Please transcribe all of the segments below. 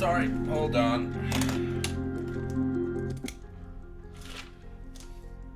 sorry, hold on.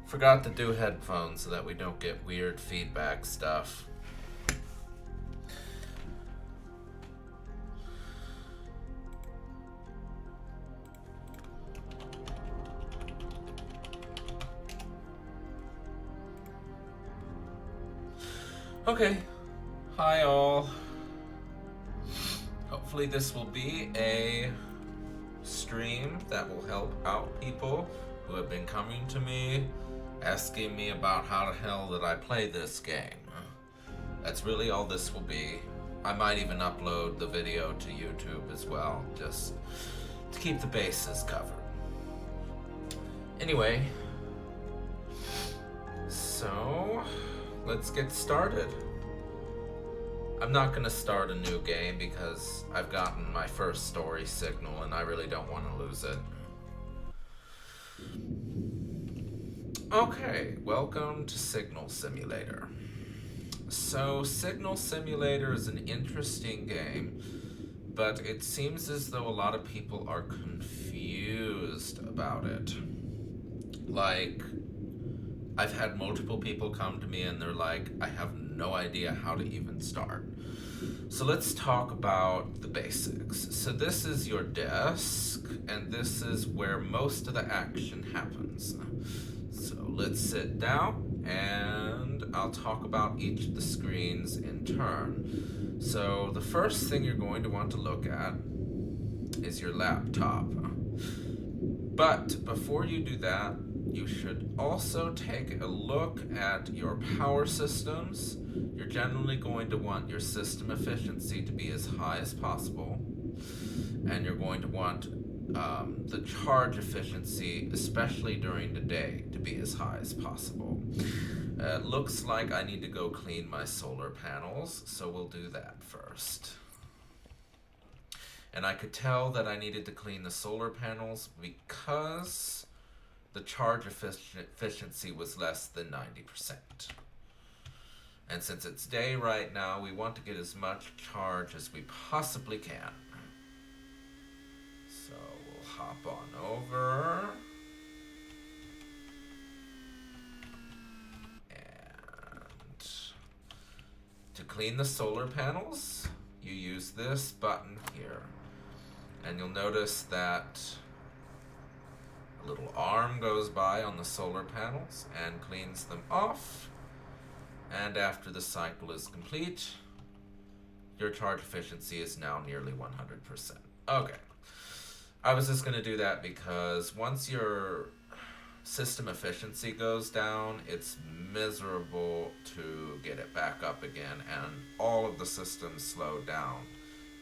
Forgot to do headphones so that we don't get weird feedback stuff. Okay, hi all. Hopefully this will be a stream that will help out people who have been coming to me, asking me about how the hell did I play this game. That's really all this will be. I might even upload the video to YouTube as well, just to keep the bases covered. Anyway, so let's get started. I'm not gonna start a new game because I've gotten my first story signal and I really don't want to lose it. Okay, welcome to Signal Simulator. So Signal Simulator is an interesting game, but it seems as though a lot of people are confused about it. Like, I've had multiple people come to me and they're like, I have no idea how to even start. So let's talk about the basics. So this is your desk, and this is where most of the action happens. So let's sit down, and I'll talk about each of the screens in turn. So the first thing you're going to want to look at is your laptop. But before you do that, you should also take a look at your power systems. You're generally going to want your system efficiency to be as high as possible. And you're going to want the charge efficiency, especially during the day, to be as high as possible. It looks like I need to go clean my solar panels, so we'll do that first. And I could tell that I needed to clean the solar panels because the charge efficiency was less than 90%. And since it's day right now, we want to get as much charge as we possibly can. So we'll hop on over. And to clean the solar panels, you use this button here. And you'll notice that a little arm goes by on the solar panels and cleans them off. And after the cycle is complete, your charge efficiency is now nearly 100%. Okay. I was just going to do that because once your system efficiency goes down, it's miserable to get it back up again, and all of the systems slow down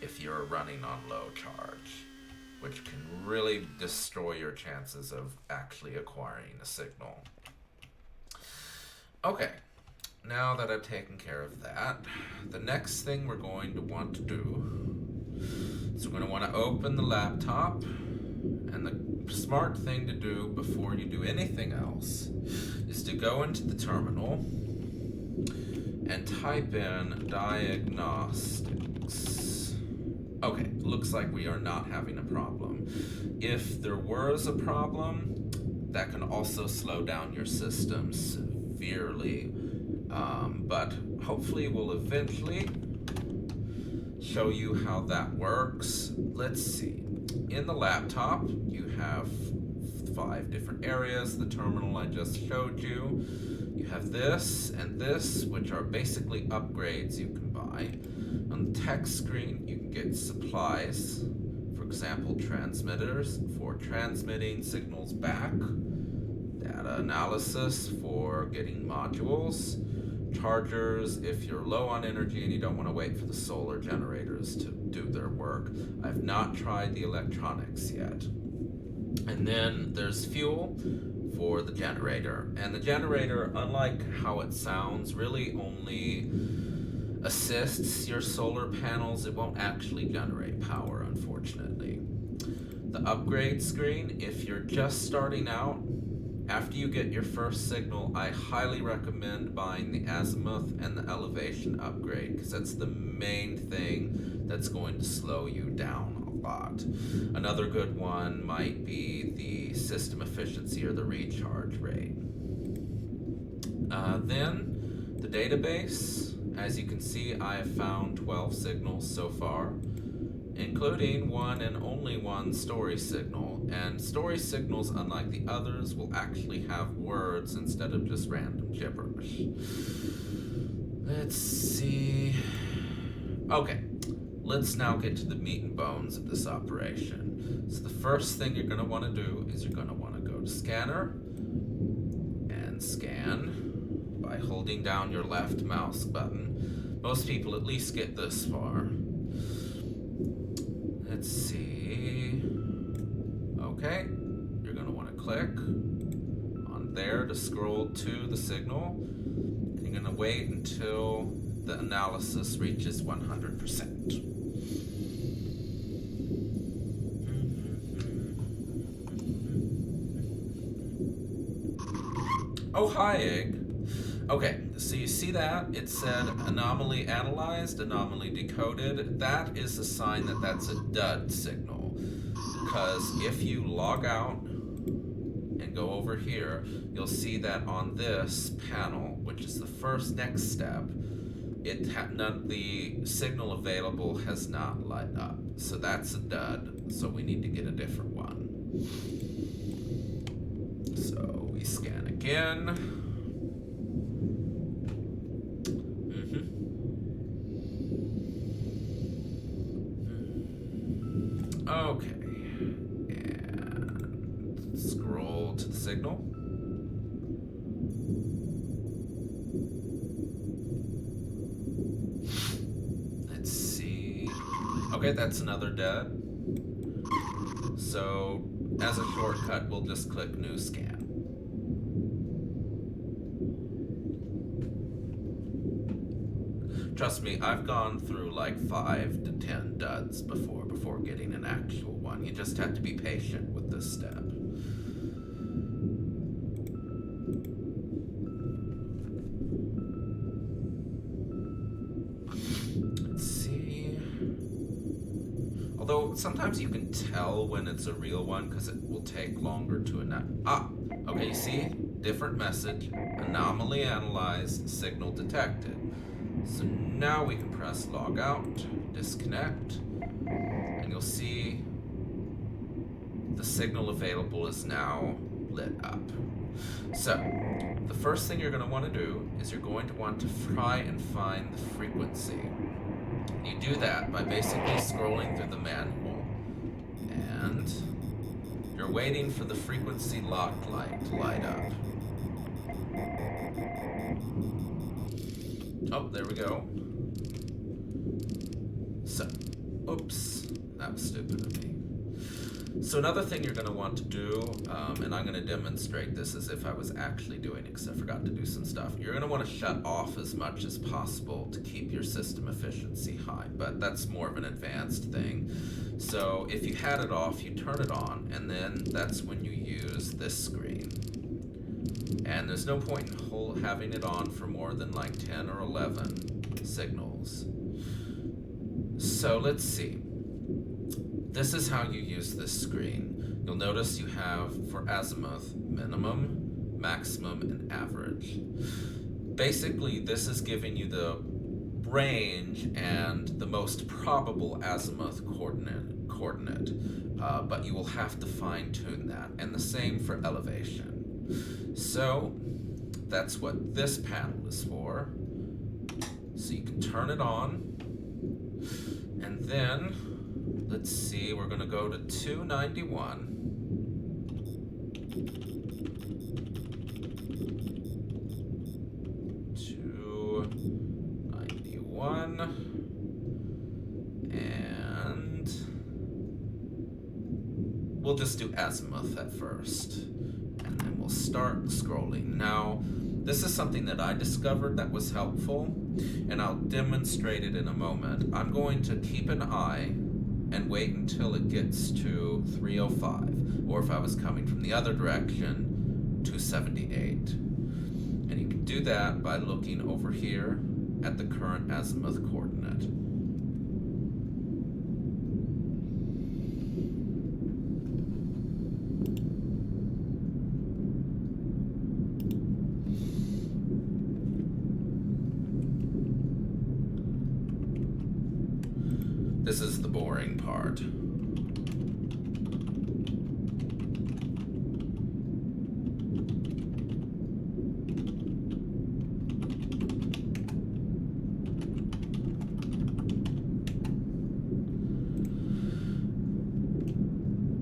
if you're running on low charge, which can really destroy your chances of actually acquiring a signal. Okay, now that I've taken care of that, the next thing we're going to want to do is we're going to want to open the laptop, and the smart thing to do before you do anything else is to go into the terminal and type in Diagnostics. Okay, looks like we are not having a problem. If there was a problem, that can also slow down your system severely. But hopefully we'll eventually show you how that works. Let's see. In the laptop, you have 5 different areas. The terminal I just showed you. You have this and this, which are basically upgrades you can buy. On the text screen, you can get supplies, for example, transmitters for transmitting signals back, data analysis for getting modules, chargers if you're low on energy and you don't want to wait for the solar generators to do their work. I've not tried the electronics yet. And then there's fuel for the generator. And the generator, unlike how it sounds, really only assists your solar panels. It won't actually generate power, unfortunately. The upgrade screen, if you're just starting out, after you get your first signal, I highly recommend buying the azimuth and the elevation upgrade, because that's the main thing that's going to slow you down a spot. Another good one might be the system efficiency or the recharge rate. Then the database, as you can see, I have found 12 signals so far, including one and only one story signal. And story signals, unlike the others, will actually have words instead of just random gibberish. Let's see. Okay, let's now get to the meat and bones of this operation. So the first thing you're going to want to do is you're going to want to go to Scanner and scan by holding down your left mouse button. Most people at least get this far. Let's see. Okay, you're going to want to click on there to scroll to the signal. And you're going to wait until the analysis reaches 100%. Oh, hi, Egg. Okay, so you see that? It said anomaly analyzed, anomaly decoded. That is a sign that that's a dud signal. Because if you log out and go over here, you'll see that on this panel, which is the first next step, the signal available has not lit up. So that's a dud, so we need to get a different one. So we scan again. Okay, and scroll to the signal. Let's see. Okay, that's another dead. So, as a shortcut, we'll just click New Scan. Trust me, I've gone through like 5 to 10 duds before getting an actual one. You just have to be patient with this step. Let's see. Although sometimes you can tell when it's a real one because it will take longer to okay, you see? Different message. Anomaly analyzed, signal detected. So now we can press log out, disconnect, and you'll see the signal available is now lit up. So the first thing you're going to want to do is you're going to want to try and find the frequency. You do that by basically scrolling through the manual, and you're waiting for the frequency locked light to light up. Oh, there we go. So, oops, that was stupid of me. So another thing you're going to want to do, and I'm going to demonstrate this as if I was actually doing it because I forgot to do some stuff. You're going to want to shut off as much as possible to keep your system efficiency high, but that's more of an advanced thing. So if you had it off, you turn it on, and then that's when you use this screen. And there's no point in having it on for more than like 10 or 11 signals. So let's see. This is how you use this screen. You'll notice you have for azimuth minimum, maximum, and average. Basically, this is giving you the range and the most probable azimuth coordinate, but you will have to fine-tune that, and the same for elevation. So that's what this panel is for. So you can turn it on, and then let's see, we're going to go to 291. And we'll just do azimuth at first, and then we'll start scrolling. Now, this is something that I discovered that was helpful, and I'll demonstrate it in a moment. I'm going to keep an eye and wait until it gets to 305, or if I was coming from the other direction, 278. And you can do that by looking over here at the current azimuth coordinate. This is the boring part.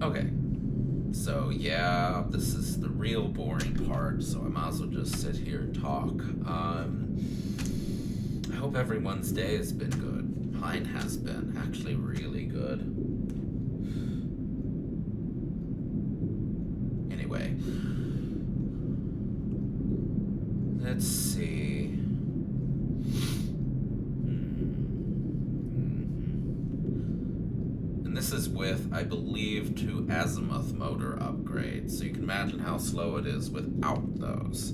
Okay. So yeah, this is the real boring part, so I might as well just sit here and talk. I hope everyone's day has been good. Mine has been actually really good. Anyway, let's see. And this is with, I believe, 2 azimuth motor upgrades, so you can imagine how slow it is without those.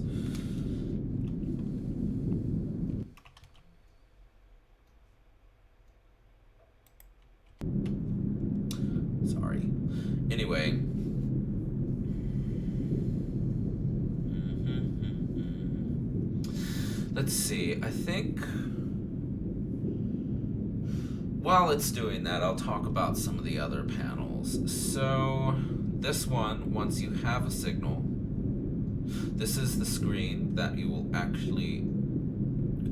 Sorry. Anyway. Let's see, I think while it's doing that, I'll talk about some of the other panels. So, this one, once you have a signal, this is the screen that you will actually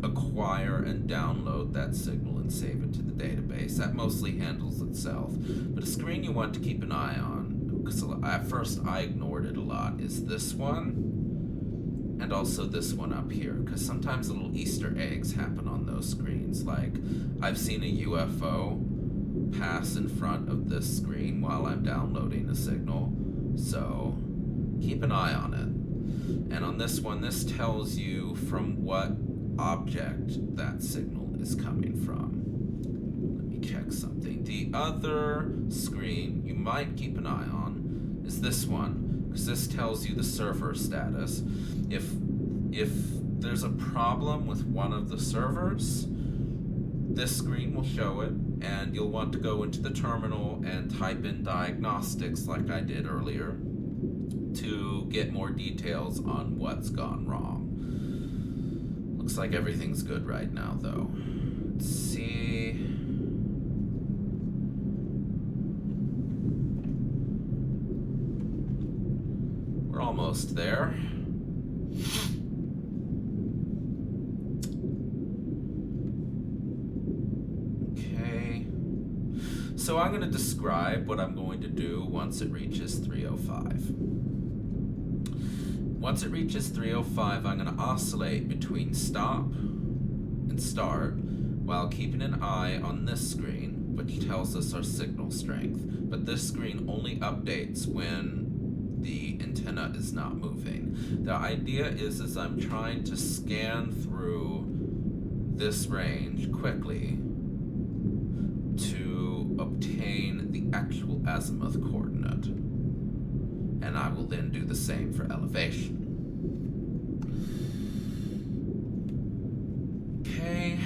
acquire and download that signal and save it to the database. That mostly handles itself. But a screen you want to keep an eye on, because at first I ignored it a lot, is this one. And also this one up here, because sometimes little Easter eggs happen on those screens. Like, I've seen a UFO pass in front of this screen while I'm downloading a signal, so keep an eye on it. And on this one, this tells you from what object that signal is coming from. Let me check something. The other screen you might keep an eye on is this one, because this tells you the server status. If there's a problem with one of the servers, this screen will show it, and you'll want to go into the terminal and type in Diagnostics like I did earlier to get more details on what's gone wrong. Looks like everything's good right now, though. Let's see. We're almost there. Okay. So I'm going to describe what I'm going to do once it reaches 305. Once it reaches 305, I'm going to oscillate between stop and start while keeping an eye on this screen, which tells us our signal strength. But this screen only updates when the antenna is not moving. The idea is I'm trying to scan through this range quickly to obtain the actual azimuth coordinate. And I will then do the same for elevation. Okay.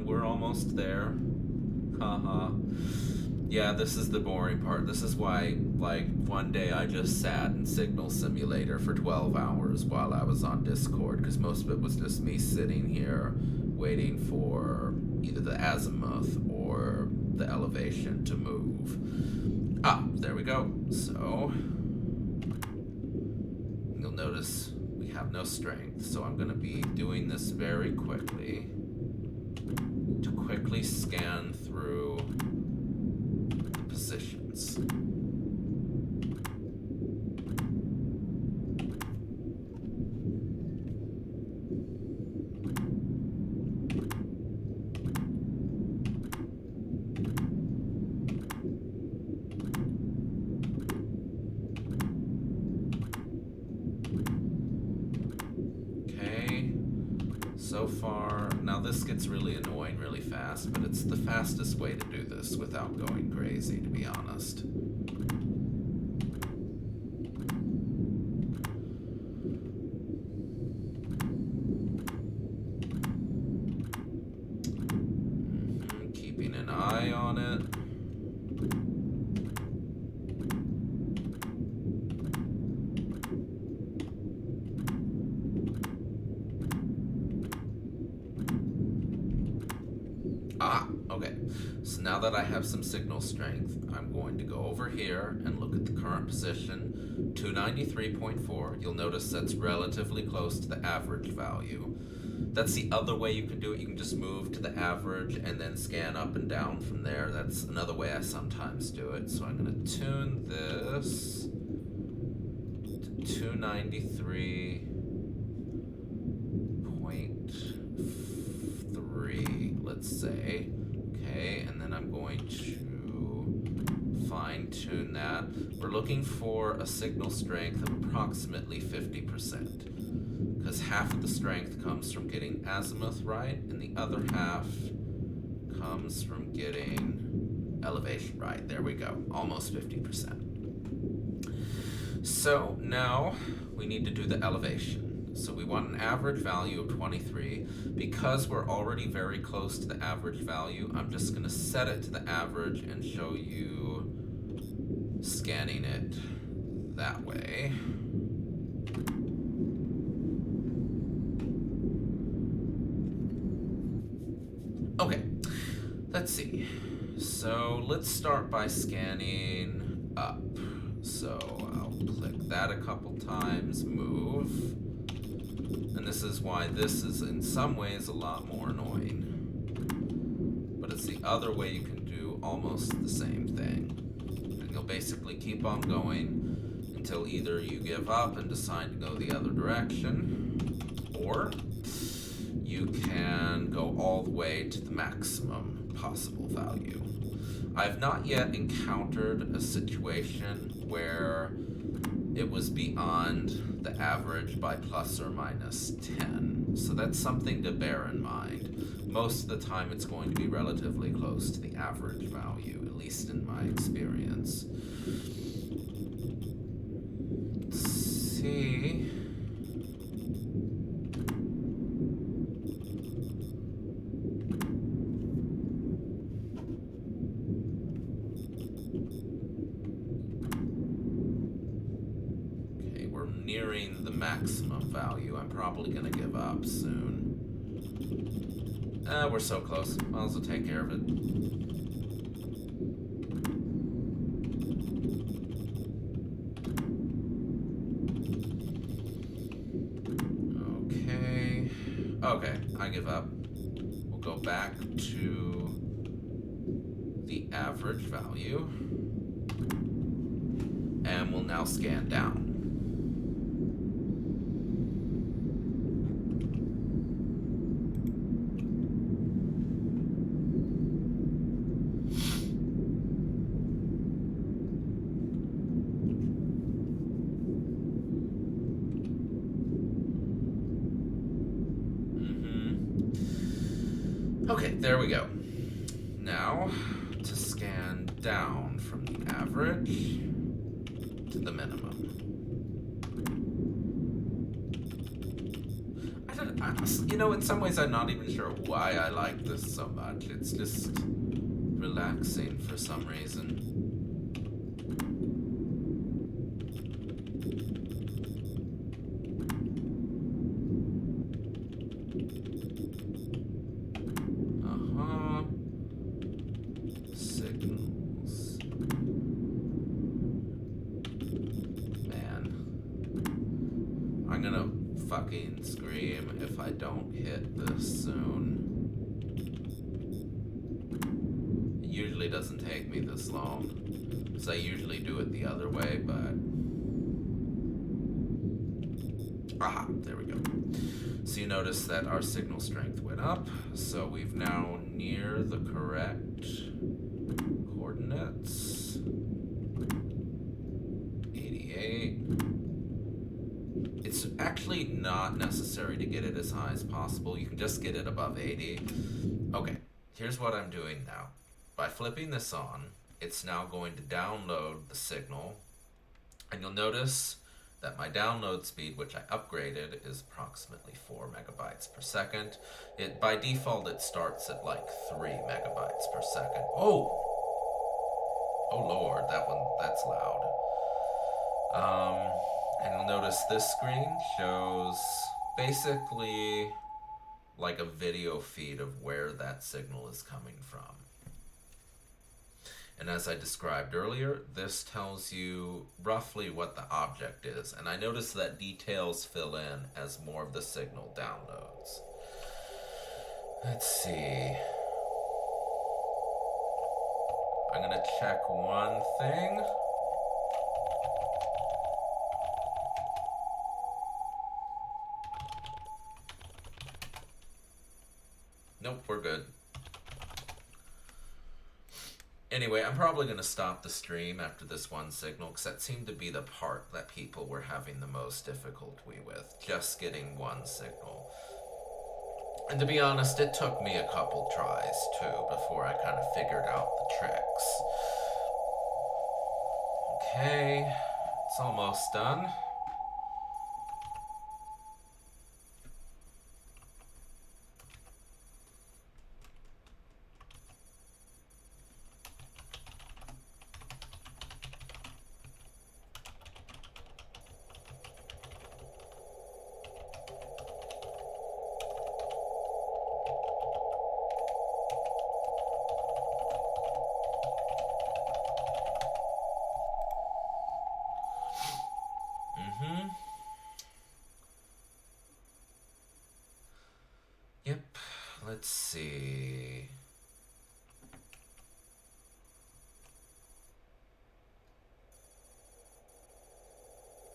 We're almost there. Haha. Yeah, this is the boring part. This is why, like, one day I just sat in Signal Simulator for 12 hours while I was on Discord, because most of it was just me sitting here waiting for either the azimuth or the elevation to move. Ah, there we go. So, you'll notice we have no strength, so I'm going to be doing this very quickly to quickly scan through positions. So far, now this gets really annoying really fast, but it's the fastest way to do this without going crazy, to be honest. Keeping an eye on it. Ah, So now that I have some signal strength, I'm going to go over here and look at the current position, 293.4. You'll notice that's relatively close to the average value. That's the other way you can do it. You can just move to the average and then scan up and down from there. That's another way I sometimes do it. So I'm going to tune this to 293.3, let's say. Okay, and then I'm going to fine tune that. We're looking for a signal strength of approximately 50%. Because half of the strength comes from getting azimuth right, and the other half comes from getting elevation right. There we go, almost 50%. So now we need to do the elevation. So we want an average value of 23. Because we're already very close to the average value, I'm just going to set it to the average and show you scanning it that way. Okay, let's see. So let's start by scanning up. So I'll click that a couple times, move. And this is why this is in some ways a lot more annoying. But it's the other way you can do almost the same thing. And you'll basically keep on going until either you give up and decide to go the other direction, or you can go all the way to the maximum possible value. I've not yet encountered a situation where it was beyond the average by plus or minus 10. So that's something to bear in mind. Most of the time it's going to be relatively close to the average value, at least in my experience. Let's see. Nearing the maximum value. I'm probably going to give up soon. We're so close. Might as well take care of it. Okay, I give up. We'll go back to the average value. And we'll now scan down. Okay, there we go. Now, to scan down from the average to the minimum. In some ways I'm not even sure why I like this so much. It's just relaxing for some reason. Signals. Man. I'm gonna fucking scream if I don't hit this soon. It usually doesn't take me this long, because I usually do it the other way, but... Aha, there we go. So you notice that our signal strength went up, so we've now near the correct coordinates. 88. It's actually not necessary to get it as high as possible. You can just get it above 80. Okay, here's what I'm doing now. By flipping this on, it's now going to download the signal. And you'll notice that my download speed, which I upgraded, is approximately 4 megabytes per second. By default, it starts at like 3 megabytes per second. Oh Lord, that's loud. And you'll notice this screen shows basically like a video feed of where that signal is coming from. And as I described earlier, this tells you roughly what the object is. And I notice that details fill in as more of the signal downloads. Let's see. I'm going to check one thing. Nope, we're good. Anyway, I'm probably going to stop the stream after this one signal, because that seemed to be the part that people were having the most difficulty with, just getting one signal. And to be honest, it took me a couple tries, too, before I kind of figured out the tricks. Okay, it's almost done. Yep, let's see.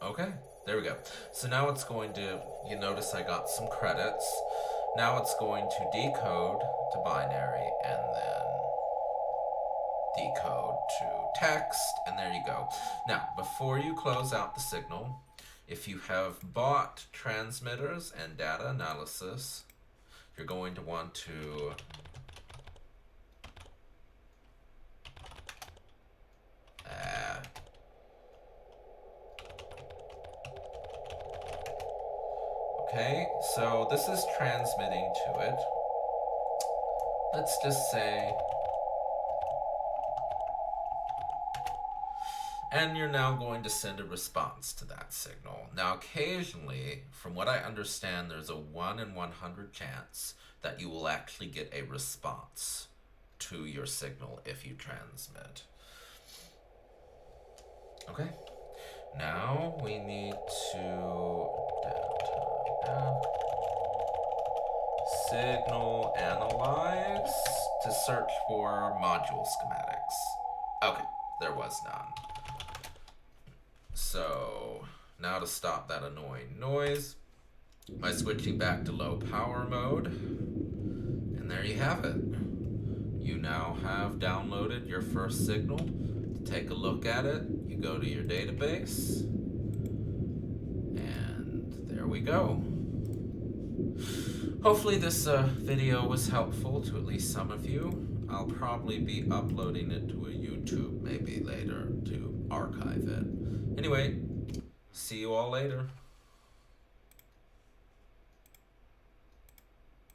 Okay, there we go. So now it's going to, you notice I got some credits. Now it's going to decode to binary and then decode to text, and there you go. Now, before you close out the signal, if you have bought transmitters and data analysis, you're going to want to okay, so this is transmitting to it. Let's just say, and you're now going to send a response to that signal. Now, occasionally, from what I understand, there's a 1 in 100 chance that you will actually get a response to your signal if you transmit. Okay, now we need to signal analyze to search for module schematics. Okay, there was none. So now to stop that annoying noise by switching back to low power mode, and there you have it. You now have downloaded your first signal. To take a look at it, you go to your database, and there we go. Hopefully this video was helpful to at least some of you. I'll probably be uploading it to a YouTube maybe later to archive it. Anyway, see you all later.